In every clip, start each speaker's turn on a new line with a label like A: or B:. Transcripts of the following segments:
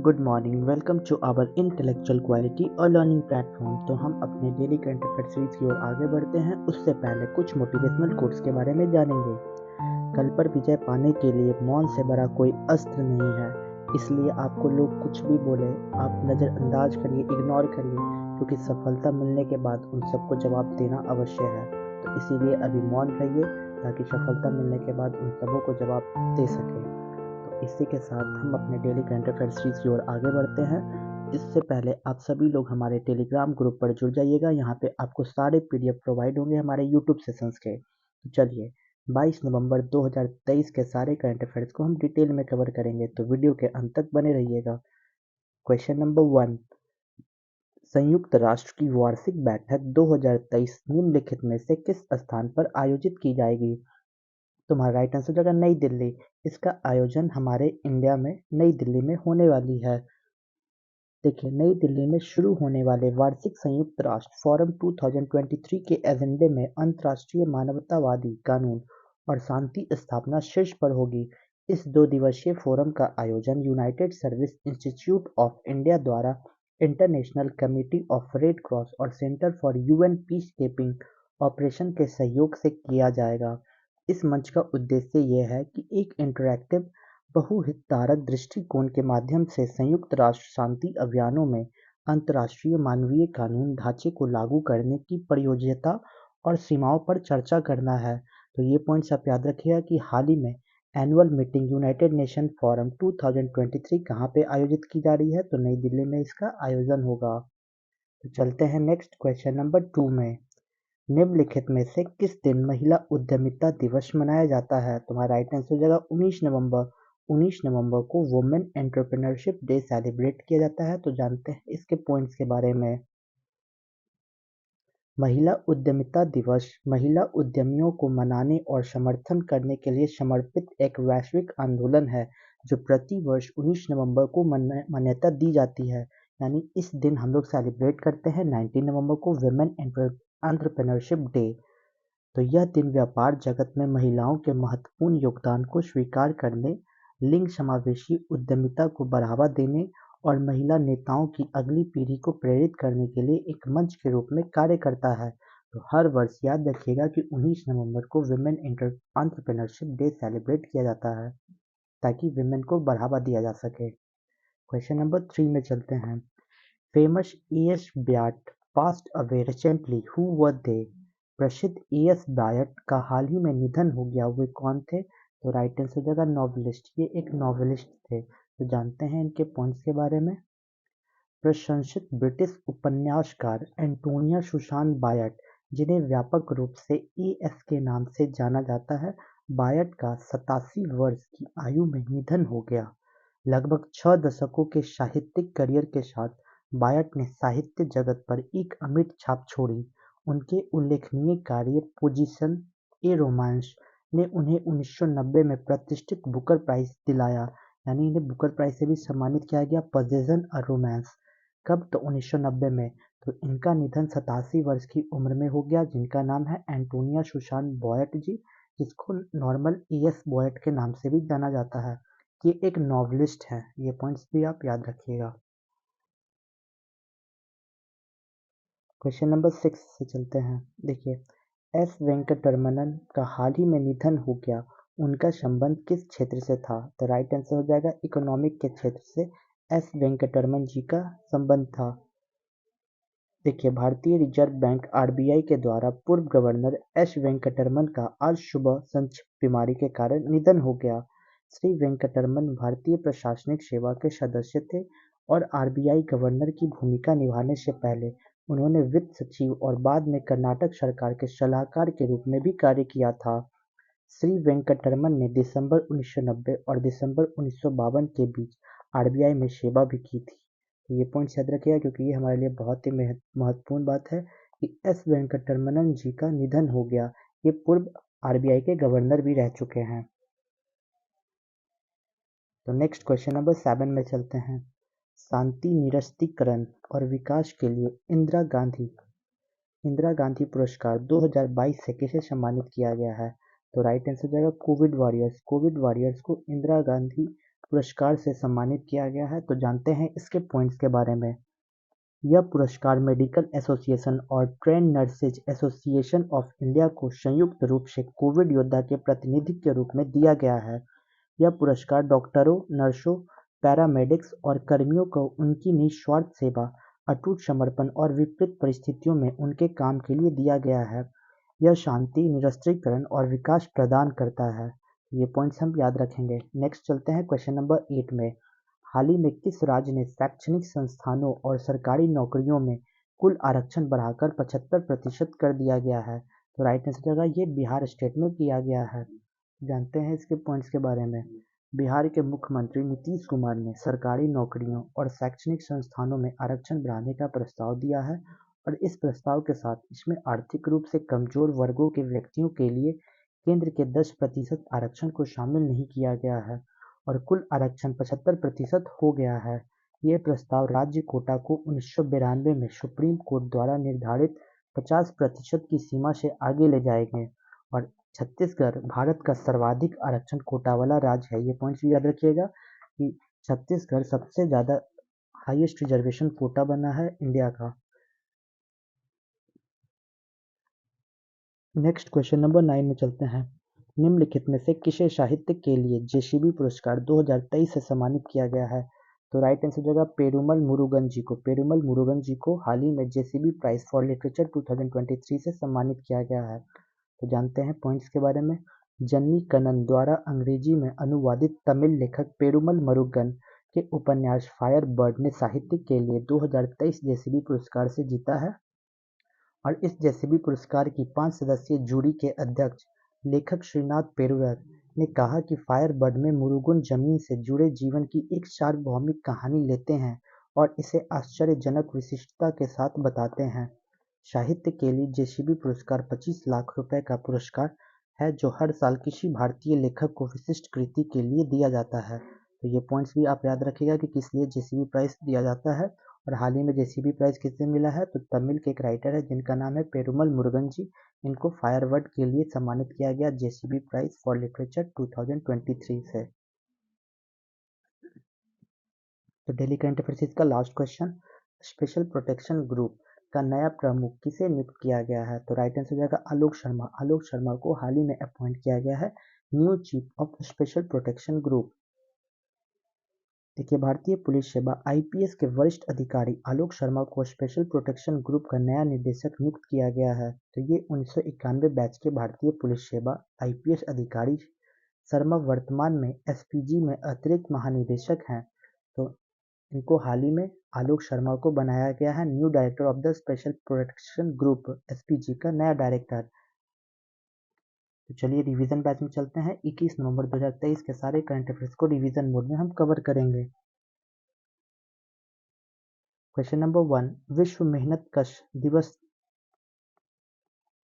A: Good morning, welcome to our intellectual quality और learning platform. तो हम अपने डेली करंट अफेयर सीरीज की ओर आगे बढ़ते हैं। उससे पहले कुछ मोटिवेशनल कोट्स के बारे में जानेंगे। कल पर विजय पाने के लिए मौन से बड़ा कोई अस्त्र नहीं है, इसलिए आपको लोग कुछ भी बोले आप नज़रअंदाज करिए, इग्नोर करिए, क्योंकि सफलता मिलने के बाद उन सबको जवाब देना अवश्य है। तो इसीलिए अभी मौन रहिए ताकि सफलता मिलने के बाद उन सबों को जवाब दे सकें। तो इसी के साथ हम अपने डेली करंट अफेयर सीरीज की ओर आगे बढ़ते हैं। इससे पहले आप सभी लोग हमारे टेलीग्राम ग्रुप पर जुड़ जाइएगा। यहाँ पे आपको सारे पीडीएफ प्रोवाइड होंगे हमारे यूट्यूब सेशंस के। तो चलिए 22 नवंबर 2023 के सारे करंट अफेयर्स को हम डिटेल में कवर करेंगे, तो वीडियो के अंत तक बने रहिएगा। क्वेश्चन नंबर 1, संयुक्त राष्ट्र की वार्षिक बैठक 2023 निम्नलिखित में से किस स्थान पर आयोजित की जाएगी? तुम्हारा राइट आंसर हो जाएगा नई दिल्ली। इसका आयोजन हमारे इंडिया में नई दिल्ली में होने वाली है। देखिए, नई दिल्ली में शुरू होने वाले वार्षिक संयुक्त राष्ट्र फोरम 2023 के एजेंडे में अंतर्राष्ट्रीय मानवतावादी कानून और शांति स्थापना शीर्ष पर होगी। इस 2 दिवसीय फोरम का आयोजन united service institute of India द्वारा international committee of red cross और centre for UN peace keeping operation के सहयोग से किया जाएगा। इस मंच का उद्देश्य यह है कि एक इंटरैक्टिव बहुहितधारक दृष्टिकोण के माध्यम से संयुक्त राष्ट्र शांति अभियानों में अंतर्राष्ट्रीय मानवीय कानून ढांचे को लागू करने की प्रयोज्यता और सीमाओं पर चर्चा करना है। तो ये पॉइंट्स आप याद रखिएगा कि हाल ही में annual meeting United nation forum 2023 कहाँ पे आयोजित की जा रही है? तो नई दिल्ली में इसका आयोजन होगा। तो चलते हैं नेक्स्ट क्वेश्चन नंबर 2 में। निम्नलिखित में से किस दिन महिला उद्यमिता दिवस मनाया जाता है? तुम्हारा राइट आंसर हो जाएगा 19 नवंबर। 19 नवंबर को वुमेन एंटरप्रेन्योरशिप डे सेलिब्रेट किया जाता है। तो जानते हैं इसके पॉइंट्स के बारे में। महिला उद्यमिता दिवस महिला उद्यमियों को मनाने और समर्थन करने के लिए समर्पित एक वैश्विक आंदोलन है जो प्रति वर्ष 19 नवंबर को मान्यता दी जाती है। यानी इस दिन हम लोग सेलिब्रेट करते हैं 19 नवंबर को वुमेन एंटरप्रेन्योरशिप डे। तो यह दिन व्यापार जगत में महिलाओं के महत्वपूर्ण योगदान को स्वीकार करने, लिंग समावेशी उद्यमिता को बढ़ावा देने और महिला नेताओं की अगली पीढ़ी को प्रेरित करने के लिए एक मंच के रूप में कार्य करता है। तो हर वर्ष याद रखिएगा कि 19 नवंबर को वुमेन एंटरप्रेन्योरशिप डे सेलिब्रेट किया जाता है ताकि वुमेन को बढ़ावा दिया जा सके। क्वेश्चन नंबर 3 में चलते हैं। Famous E.S. Byatt passed away recently, who were they? प्रसिद्ध E.S. ब्याट का हाल ही में निधन हो गया, वे कौन थे? तो राइट आंसर हो जाएगा नॉवेलिस्ट। ये एक नॉवेलिस्ट थे। तो जानते हैं इनके पॉइंट्स के बारे में। प्रशंसित ब्रिटिश उपन्यासकार एंटोनिया सुसान बायट, जिन्हें व्यापक रूप से E.S. के नाम से जाना जाता है, बायट का 87 वर्ष की आयु में निधन हो गया। लगभग 6 दशकों के साहित्यिक करियर के साथ बायट ने साहित्य जगत पर एक अमिट छाप छोड़ी। उनके उल्लेखनीय कार्य पोजीशन ए रोमांस ने उन्हें 1990 में प्रतिष्ठित बुकर प्राइज दिलाया। यानी इन्हें बुकर प्राइज से भी सम्मानित किया गया। पोजीशन अ रोमांस कब? तो 1990 में। तो इनका निधन 87 वर्ष की उम्र में हो गया, जिनका नाम है एंटोनिया सुसान बॉयट जी, जिसको नॉर्मल E.S. बॉयट के नाम से भी जाना जाता है। ये एक नॉवलिस्ट है। ये पॉइंट्स भी आप याद रखिएगा। क्वेश्चन नंबर 6 से चलते हैं। देखिए, एस वेंकटरमणन का हाल ही में निधन हो गया, उनका संबंध किस क्षेत्र से था? तो राइट आंसर हो जाएगा इकोनॉमिक के क्षेत्र से एस वेंकटरमन जी का संबंध था। देखिए, भारतीय रिजर्व बैंक RBI के द्वारा पूर्व गवर्नर एस वेंकटरमन का आज सुबह संक्षिप्त बीमारी के कारण निधन हो गया। श्री वेंकटरमन भारतीय प्रशासनिक सेवा के सदस्य थे और RBI गवर्नर की भूमिका निभाने से पहले उन्होंने वित्त सचिव और बाद में कर्नाटक सरकार के सलाहकार के रूप में भी कार्य किया था। श्री वेंकटरमन ने दिसंबर 1990 और दिसंबर 1952 के बीच RBI में सेवा भी की थी। तो ये पॉइंट्स याद रखिएगा क्योंकि ये हमारे लिए बहुत ही महत्वपूर्ण बात है कि एस वेंकटरमणन जी का निधन हो गया। ये पूर्व RBI के गवर्नर भी रह चुके हैं। तो नेक्स्ट क्वेश्चन नंबर 7 में चलते हैं। शांति निरस्त्रीकरण और विकास के लिए इंदिरा गांधी पुरस्कार 2022 से किसे सम्मानित किया गया है? तो राइट आंसर हो जाएगा कोविड वॉरियर्स। कोविड वॉरियर्स को इंदिरा गांधी पुरस्कार से सम्मानित किया गया है? तो जानते हैं इसके पॉइंट्स के बारे में। यह पुरस्कार मेडिकल एसोसिएशन और train nurses association of India को संयुक्त रूप से कोविड योद्धा के प्रतिनिधि के रूप में दिया गया है। यह पुरस्कार डॉक्टरों, नर्सों, पैरामेडिक्स और कर्मियों को उनकी निस्वार्थ सेवा, अटूट समर्पण और विपरीत परिस्थितियों में उनके काम के लिए दिया गया है। यह शांति, निरस्त्रीकरण और विकास प्रदान करता है। ये पॉइंट्स हम याद रखेंगे। नेक्स्ट चलते हैं क्वेश्चन नंबर 8 में। हाल ही में किस राज्य ने शैक्षणिक संस्थानों और सरकारी नौकरियों में कुल आरक्षण बढ़ाकर 75% कर दिया गया है? तो राइट आंसर होगा ये बिहार स्टेट में किया गया है। जानते हैं इसके पॉइंट्स के बारे में। बिहार के मुख्यमंत्री नीतीश कुमार ने सरकारी नौकरियों और शैक्षणिक संस्थानों में आरक्षण बढ़ाने का प्रस्ताव दिया है और इस प्रस्ताव के साथ इसमें आर्थिक रूप से कमजोर वर्गों के व्यक्तियों के लिए केंद्र के 10% आरक्षण को शामिल नहीं किया गया है और कुल आरक्षण 75% हो गया है। ये प्रस्ताव राज्य कोटा को 1992 में सुप्रीम कोर्ट द्वारा निर्धारित 50% की सीमा से आगे ले जाएंगे और छत्तीसगढ़ भारत का सर्वाधिक आरक्षण कोटा वाला राज्य है। ये पॉइंट्स भी याद रखिएगा कि छत्तीसगढ़ सबसे ज़्यादा हाईएस्ट रिजर्वेशन कोटा बना है इंडिया का। नेक्स्ट क्वेश्चन नंबर 9 में चलते हैं। निम्नलिखित में से किसे साहित्य के लिए जेसीबी पुरस्कार 2023 से सम्मानित किया गया है? तो राइट आंसर हो जाएगा पेरुमल मुरुगन जी को। पेरुमल मुरुगन जी को हाल ही में जेसीबी प्राइज फॉर लिटरेचर 2023 से सम्मानित किया गया है। तो जानते हैं पॉइंट्स के बारे में। जन्नी कन्नन द्वारा अंग्रेजी में अनुवादित तमिल लेखक पेरुमल मुरुगन के उपन्यास फायर बर्ड ने साहित्य के लिए 2023 जेसीबी पुरस्कार से जीता है और इस जेसीबी पुरस्कार की 5 सदस्यीय जूरी के अध्यक्ष लेखक श्रीनाथ पेरुरर ने कहा कि फायर बर्ड में मुरुगन जमीन से जुड़े जीवन की एक सार्वभौमिक कहानी लेते हैं और इसे आश्चर्यजनक विशिष्टता के साथ बताते हैं। साहित्य के लिए जेसीबी पुरस्कार 25 लाख रुपए का पुरस्कार है जो हर साल किसी भारतीय लेखक को विशिष्ट कृति के लिए दिया जाता है। तो ये पॉइंट्स भी आप याद रखिएगा कि किस लिए जेसीबी प्राइज दिया जाता है। और हाल ही में जेसीबी प्राइज किससे मिला है? तो तमिल के एक राइटर है जिनका नाम है पेरुमल मुरुगन जी। इनको फायरवर्ड के लिए सम्मानित किया गया जेसीबी प्राइज फॉर लिटरेचर 2023 से। तो डेली करंट अफेयर्स का last question. Special protection group का नया प्रमुख किसे नियुक्त किया गया है? तो राइट आंसर हो जाएगा आलोक शर्मा। आलोक शर्मा को हाल ही में अपॉइंट किया गया है new chief of special protection group. देखिए, भारतीय पुलिस सेवा आईपीएस के वरिष्ठ अधिकारी आलोक शर्मा को स्पेशल प्रोटेक्शन ग्रुप का नया निदेशक नियुक्त किया गया है। तो ये 1991 बैच के भारतीय पुलिस सेवा आईपीएस अधिकारी शर्मा वर्तमान में एसपीजी में अतिरिक्त महानिदेशक हैं। तो इनको हाल ही में आलोक शर्मा को बनाया गया है new director of the special protection group SPG का नया डायरेक्टर। तो चलिए रिवीजन बैच में चलते हैं। 21 नवंबर 2023 के सारे करंट अफेयर्स को रिवीजन मोड में हम कवर करेंगे। क्वेश्चन नंबर 1, विश्व मेहनत कश दिवस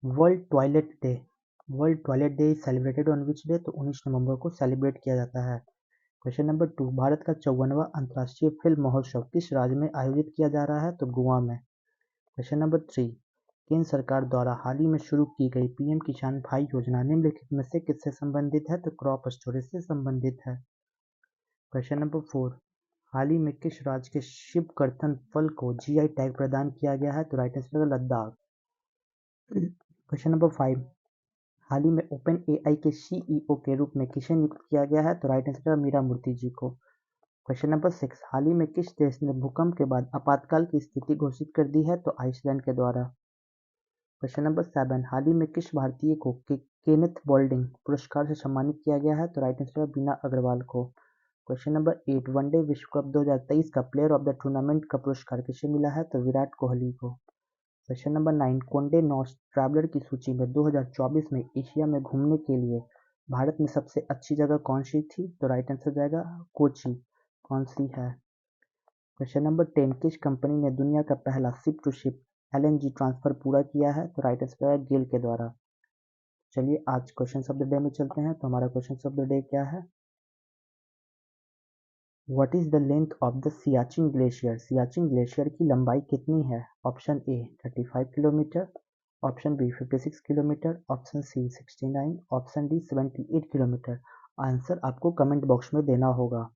A: world toilet day. World toilet day is celebrated on which day? तो 19 नवंबर को सेलिब्रेट किया जाता है। क्वेश्चन नंबर 2, भारत का 54वां अंतर्राष्ट्रीय फिल्म महोत्सव किस राज्य में आयोजित किया जा रहा है? तो गोवा में। क्वेश्चन नंबर 3, केंद्र सरकार द्वारा हाल ही में शुरू की गई पीएम किसान भाई योजना निम्नलिखित में से किससे संबंधित है? तो क्रॉप स्टोरेज से संबंधित है। क्वेश्चन नंबर 4, हाल ही में किस राज्य के शिवकर्थन फल को जीआई टैग प्रदान किया गया है? तो राइट आंसर है लद्दाख। क्वेश्चन नंबर 5, हाल ही में ओपन एआई के सीईओ के रूप में किसे नियुक्त किया गया है? तो राइट आंसर है मीरा मूर्ति जी को। क्वेश्चन नंबर 6, हाल ही में किस देश ने भूकंप के बाद आपातकाल की स्थिति घोषित कर दी है? तो आइसलैंड के द्वारा। क्वेश्चन नंबर 7, हाल ही में किस भारतीय को केनेथ बोल्डिंग पुरस्कार से सम्मानित किया गया है? तो राइट आंसर है बीना अग्रवाल को। क्वेश्चन नंबर 8, वनडे विश्व कप 2023 का प्लेयर ऑफ द टूर्नामेंट का पुरस्कार किसे मिला है? तो विराट कोहली को। क्वेश्चन नंबर 9, कोंडे नॉस्ट ट्रैवलर की सूची में 2024 में एशिया में घूमने के लिए भारत में सबसे अच्छी जगह कौन सी थी? तो राइट आंसर हो जाएगा कोची। कौन सी है? क्वेश्चन नंबर 10, किस कंपनी ने दुनिया का पहला ship to ship LNG transfer पूरा किया है? तो राइट आंसर है गेल के द्वारा। चलिए आज क्वेश्चन ऑफ द डे में चलते हैं। तो हमारा क्वेश्चन ऑफ द डे क्या है? What is the length of the Siachen glacier? Siachen glacier की लंबाई कितनी है? Option A 35 kilometre, option B 56 kilometre, option C 69, option D 78 kilometre. Answer आपको कमेंट बॉक्स में देना होगा।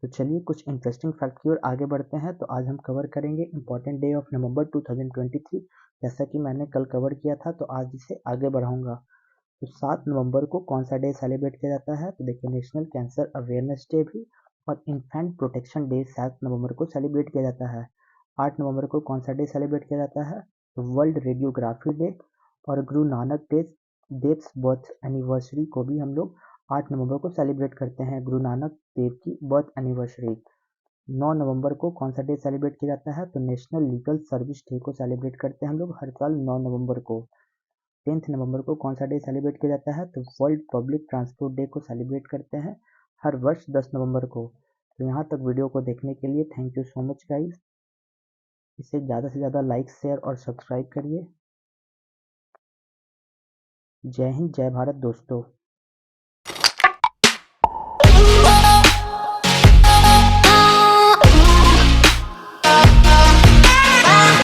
A: तो चलिए कुछ इंटरेस्टिंग फैक्ट की ओर आगे बढ़ते हैं। तो आज हम कवर करेंगे इम्पॉर्टेंट डे ऑफ नवंबर 2023। जैसा कि मैंने कल कवर किया था तो आज इसे आगे बढ़ाऊंगा। तो 7 नवंबर को कौन सा डे सेलिब्रेट किया जाता है? तो देखिए, नेशनल कैंसर अवेयरनेस डे भी और इन्फेंट प्रोटेक्शन डे 7 नवंबर को सेलिब्रेट किया जाता है। 8 नवंबर को कौन सा डे सेलिब्रेट किया जाता है? तो वर्ल्ड रेडियोग्राफी डे। और गुरु नानक देव्स बर्थ एनिवर्सरी को भी हम लोग 8 नवंबर को सेलिब्रेट करते हैं, गुरु नानक देव की बर्थ एनिवर्सरी। 9 नवंबर को कौन सा डे सेलिब्रेट किया जाता है? तो नेशनल लीगल सर्विस डे को सेलिब्रेट करते हैं हम लोग हर साल 9 नवंबर को। 10th नवंबर को कौन सा डे सेलिब्रेट किया जाता है? तो वर्ल्ड पब्लिक ट्रांसपोर्ट डे को सेलिब्रेट करते हैं हर वर्ष 10 नवंबर को। तो यहाँ तक वीडियो को देखने के लिए thank you so much guys. इसे ज़्यादा से ज़्यादा लाइक, शेयर और सब्सक्राइब करिए। जय हिंद, जय भारत दोस्तों।